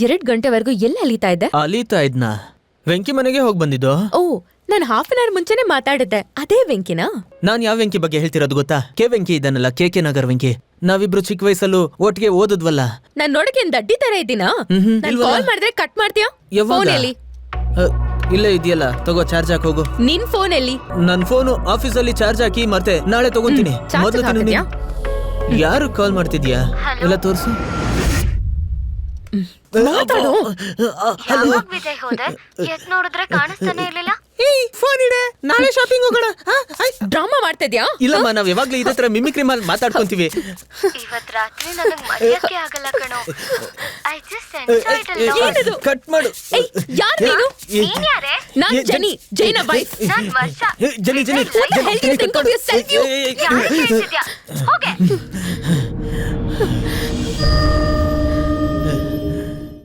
2 ಗಂಟೆವರೆಗೂ ಎಲ್ಲ ಅಲೀತಾ ಇದ್ದೆ? ಅಲೀತಾ ಇದ್ನಾ? ವೆಂಕಿ ಮನೆಗೆ ಹೋಗಿ ಬಂದಿದ್ದು. ಓ, ನಾನು ಹಾಫ್ ಅನ್ ಅವರ್ ಮುಂಚೆನೆ ಮಾತಾಡಿದ್ದೆ. ಅದೇ ವೆಂಕಿನಾ? ನಾನ್ ಯಾವ ವೆಂಕಿ ಬಗ್ಗೆ ಹೇಳ್ತಿರೋದು ಗೊತ್ತಾ? ಕೆ ವೆಂಕಿ ಇದ್ದಾನಲ್ಲ, ಕೆ ನಗರ್ ವೆಂಕಿ. ನಾವಿಬ್ರು ಚಿಕ್ಕ ವಯಸ್ಸಲ್ಲೂ ಒಟ್ಟಿಗೆ ಓದದ್ವಲ್ಲ. ನಾನ್ ನೋಡಕ್ಕೆ ಏನ್ ದಡ್ಡಿ ತರ ಇದ್ದೀನಾ? ನಾನ್ ಕಾಲ್ ಮಾಡಿದ್ರೆ ಕಟ್ ಮಾಡ್ತೀಯಾ? ಫೋನ್ ಎಲ್ಲಿ? ಇಲ್ಲೇ ಇದೆಯಲ್ಲ, ತಗೋ ಚಾರ್ಜ್ ಹಾಕಿ ಹೋಗು. ನಿನ್ ಫೋನ್ ಎಲ್ಲಿ? ನನ್ ಫೋನು ಆಫೀಸಲ್ಲಿ ಚಾರ್ಜ್ ಹಾಕಿ ಮತ್ತೆ ನಾಳೆ ತಗೊಂತೀನಿ. ಯಾರು ಕಾಲ್ ಮಾಡ್ತಿದ್ಯಾ? ಎಲ್ಲ ತೋರ್ಸು. ವಿಜಯ್ ಹೋದೆ, ಎತ್ ನೋಡಿದ್ರೆ ಕಾಣಿಸ್ತಾನೆ ಇರ್ಲಿಲ್ಲ. ಫೋನ್ ಇಡೆ, ನಾಳೆ ಶಾಪಿಂಗ್ ಹೋಗೋಣ. ಡ್ರಾಮಾ ಮಾಡ್ತಿದ್ಯಾ? ಇಲ್ಲಮ್ಮ, ನಾವ್ ಯಾವಾಗ್ಲೂ ಇದೇ ತರ ಮಿಮಿಕ್ರಿ ಮಾಡಿ ಮಾತಾಡ್ಕೊಂತೀವಿ. ಇವತ್ ರಾತ್ರಿ ನನಗ್ ಮರೆಯಕ್ಕೆ ಆಗಲ್ಲ ಕಣೋ. I just enjoyed a lot. ಏನದು? ಕಟ್ ಮಾಡು. ಯಾರ್ ನೀನು? ನೀನ್ ಯಾರೇ? ನಾನ್ ಜನಿ, ಜೈನ ವೈಫ್. ನಾನ್ ವರ್ಷ. ಜನಿ What the hell do you think of yourself, you? ಯಾರಿಗೆ ಹೇಳ್ತಿದ್ಯಾ? ಹೋಗೆ.